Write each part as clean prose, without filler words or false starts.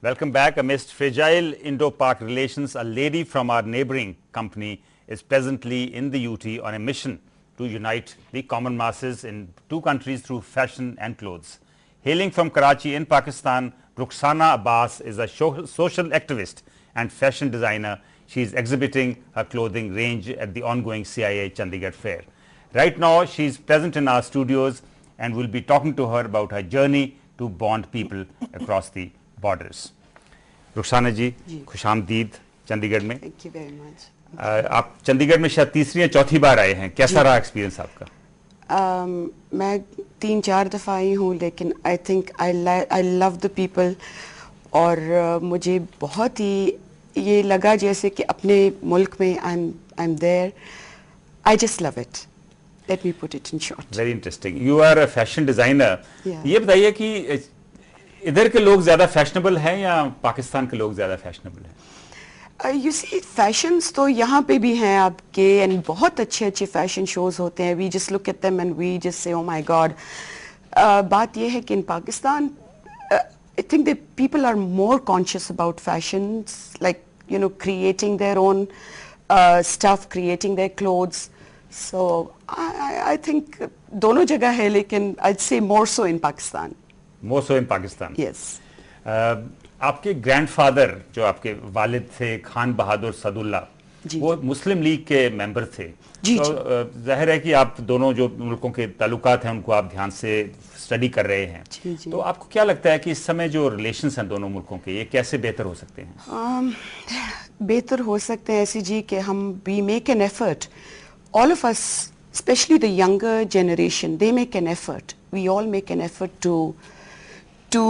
Welcome back. Amidst fragile Indo-Pak relations, a lady from our neighboring company is presently in the UT on a mission to unite the common masses in two countries through fashion and clothes. Hailing from Karachi in Pakistan, Rukhsana Abbas is a social activist and fashion designer. She is exhibiting her clothing range at the ongoing CIA Chandigarh Fair. Right now, she is present in our studios and we'll be talking to her about her journey to bond people across the borders. Rukhsana जी खुशामदीद चंडीगढ़ में। Thank you very much. आप चंडीगढ़ में शायद तीसरी या चौथी बार आए हैं, कैसा रहा एक्सपीरियंस आपका? मैं 3-4 दफ़ा आई हूँ, लेकिन I think I love the people और मुझे बहुत ही ये लगा जैसे कि अपने मुल्क में I am there. I just love it. Let me put it in short. Very interesting. You are a fashion designer. ये बताइए कि इधर के लोग ज्यादा फैशनेबल हैं या पाकिस्तान के लोग ज्यादा फैशनेबल हैं? यू सी फैशंस तो यहाँ पे भी हैं आपके, एंड बहुत अच्छे अच्छे फैशन शोज होते हैं। We just look at them and we just say oh my God. बात ये है कि in Pakistan I think the people are more conscious about fashions, like you know creating their own stuff, creating their clothes. So I think दोनों जगह है, लेकिन I say more so in Pakistan. More so in Pakistan. Yes. आपके grandfather जो आपके वालिद थे खान बहादुर सदुल्ला, वो मुस्लिम लीग के मेंबर थे। तो जाहिर है कि आप दोनों जो मुल्कों के ताल्लुकात हैं उनको आप ध्यान से स्टडी कर रहे हैं। तो आपको क्या लगता है कि इस समय जो रिलेशंस हैं दोनों मुल्कों के, ये कैसे बेहतर हो सकते हैं? बेहतर हो सकते हैं ऐसे जी कि हम we make an effort, all of us, especially the younger generation, they make an effort, we all make an effort to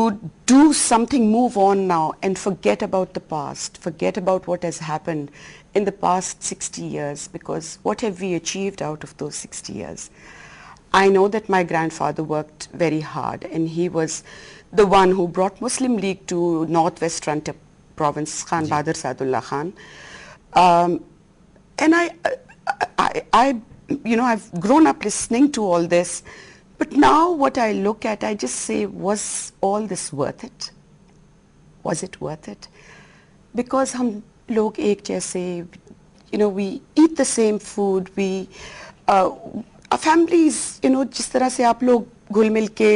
do something, move on now and forget about the past, forget about what has happened in the past 60 years, because what have we achieved out of those 60 years? I know that my grandfather worked very hard and he was the one who brought Muslim League to Northwest Frontier Province, Khan Bahadur Sadullah Khan. And I, you know, I've grown up listening to all this. But now what I look at, I just say, was all this worth it? Was it worth it? Because हम लोग एक जैसे, you know, we eat the same food, we, our families, you know, जिस तरह से आप लोग घुल मिल के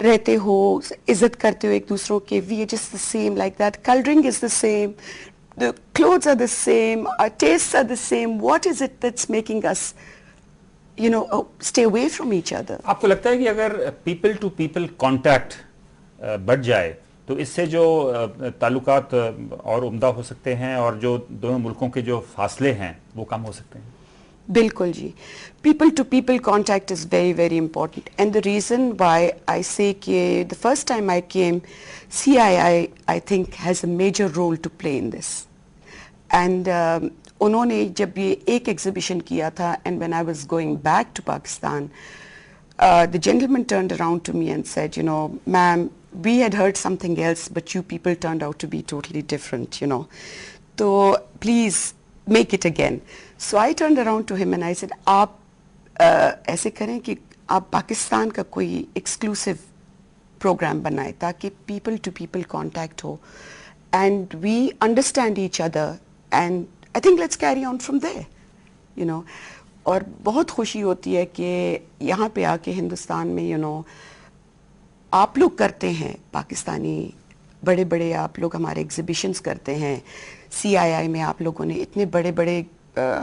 रहते हो, इज्जत करते हो एक दूसरों के, we are just the same like that. Coloring is the same, the clothes are the same, our tastes are the same. What is it that's making us, you know, stay away from each other? आपको लगता है कि अगर people to people contact बढ़ जाए तो इससे जो ताल्लुकात और उम्दा हो सकते हैं और जो दोनों मुल्कों के जो फासले हैं वो कम हो सकते हैं? बिल्कुल जी, people to people contact is very very important, and the reason why I say कि the first time I came, CII I think has a major role to play in this, and उन्होंने जब ये एक exhibition किया था, and when I was going back to Pakistan, the gentleman turned around to me and said, you know, ma'am, we had heard something else, but you people turned out to be totally different, you know. So please make it again. So I turned around to him and I said, आप ऐसे करें कि आप पाकिस्तान का कोई exclusive program बनाएं ताकि people to people contact हो, and we understand each other, and I think let's carry on from there, you know. और बहुत खुशी होती है कि यहाँ पे आके हिंदुस्तान में, you know, आप लोग करते हैं, पाकिस्तानी बड़े बड़े आप लोग हमारे एग्जिबिशंस करते हैं, CII में आप लोगों ने इतने बड़े बड़े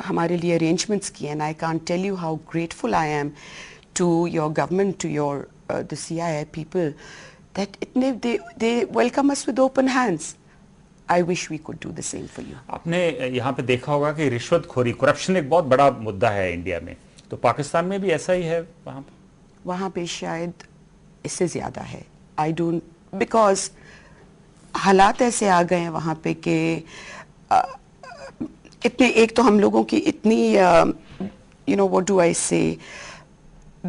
हमारे लिए अरेंजमेंट्स किए, and I can't tell you how grateful I am to your government, to your the CII people, that इतने they welcome us with open hands. I wish we could do the same for you. आपने यहाँ पे देखा होगा कि रिश्वतखोरी, corruption एक बहुत बड़ा मुद्दा है इंडिया में, तो पाकिस्तान में भी ऐसा ही है वहाँ पे शायद इससे ज़्यादा है। I don't, because हालात ऐसे आ गए हैं वहाँ पे कि इतने, एक तो हम लोगों की इतनी you know, what do I say,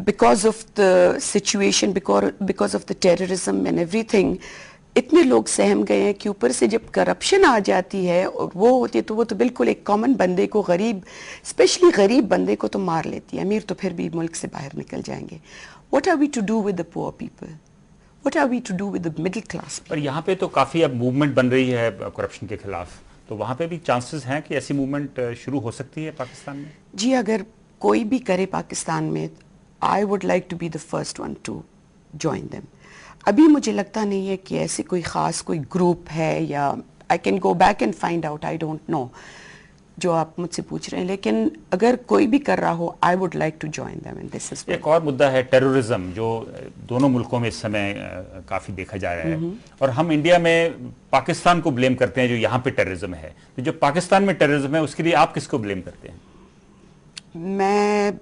because of the situation, because of the terrorism and everything, इतने लोग सहम गए हैं कि ऊपर से जब करप्शन आ जाती है और वो होती है तो वो तो बिल्कुल एक कॉमन बंदे को, गरीब, स्पेशली गरीब बंदे को तो मार लेती है। अमीर तो फिर भी मुल्क से बाहर निकल जाएंगे। What are we to do with the poor people? What are we to do with the middle class? पर यहाँ पे तो काफ़ी अब मूवमेंट बन रही है करप्शन के खिलाफ, तो वहाँ पे भी चांसेस हैं कि ऐसी मूवमेंट शुरू हो सकती है पाकिस्तान में? जी, अगर कोई भी करे पाकिस्तान में, I would like to be the first one to join them. अभी मुझे लगता नहीं है कि ऐसे कोई ख़ास कोई ग्रुप है, या I can go back and find out, I don't know, जो आप मुझसे पूछ रहे हैं. लेकिन अगर कोई भी कर रहा हो, I would like to join them in this is. एक और मुद्दा है टेररिज्म, जो दोनों मुल्कों में इस समय काफ़ी देखा जा रहा है, और हम इंडिया में पाकिस्तान को ब्लेम करते हैं जो यहाँ पे टेररिज्म है. तो जो पाकिस्तान में टेररिज्म है उसके लिए आप किसको ब्लेम करते हैं? मैं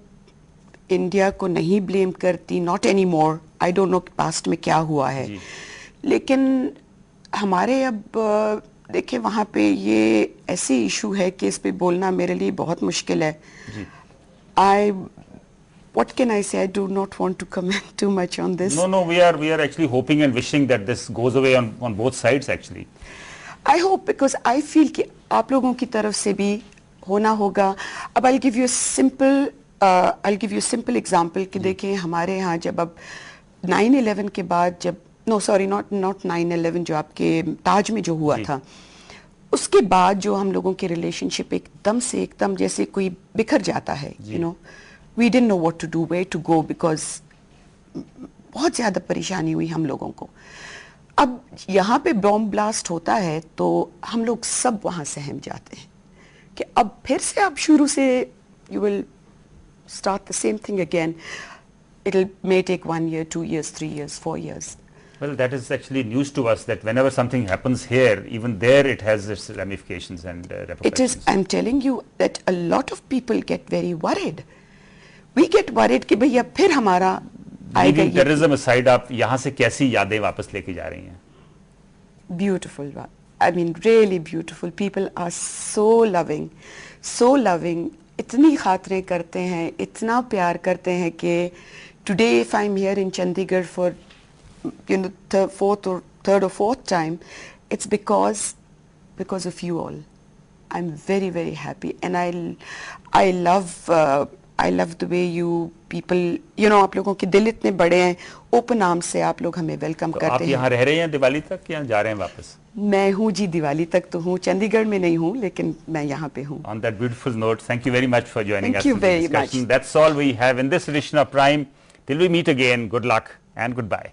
इंडिया को नहीं ब्लेम करती, not any more. I don't know past में क्या हुआ है, लेकिन हमारे अब देखिए वहाँ पे ये ऐसी इशू है कि इस पे बोलना मेरे लिए बहुत मुश्किल है. What can I say? I do not want to comment too much on this. No, we are actually hoping and wishing that this goes away on both sides actually. I hope, because I feel कि आप लोगों की तरफ से भी होना होगा. अब I'll give you a simple example कि देखिए हमारे यहाँ जब अब 9/11 के बाद, जब not 9/11, जो आपके ताज में जो हुआ था, उसके बाद जो हम लोगों के रिलेशनशिप एकदम जैसे कोई बिखर जाता है. We didn't know what to do, where to go, because बहुत ज़्यादा परेशानी हुई हम लोगों को. अब यहाँ पे बॉम्ब ब्लास्ट होता है तो हम लोग सब वहाँ सहम जाते हैं कि अब फिर से आप शुरू से you will start the same thing again. May take 1 year, 2 years, 3 years, 4 years. Well, that is actually news to us, that whenever something happens here, even there it has its ramifications and repercussions. It is. I'm telling you that a lot of people get very worried. We get worried कि भैया फिर हमारा आएगा ये. Terrorism aside, आप यहाँ से कैसी यादें वापस लेके जा रही हैं? Beautiful. I mean, really beautiful. People are so loving, so loving. इतनी खातरें करते हैं, इतना प्यार करते हैं कि today if I'm here in Chandigarh for third or fourth time, it's because of you all. I'm very, very happy, and I love the way you people, आप लोगों के दिल इतने बड़े हैं, ओपन आर्म से आप लोग हमें वेलकम करते हैं. आप यहाँ रह रहे हैं दिवाली तक या जा रहे हैं वापस? मैं हूँ जी, दिवाली तक तो हूँ, चंडीगढ़ में नहीं हूँ, लेकिन मैं यहाँ पे हूँ. On that beautiful note, thank you very much for joining us. Thank you in this very discussion. much. That's all we have in this edition of Prime. Till we meet again, good luck and goodbye.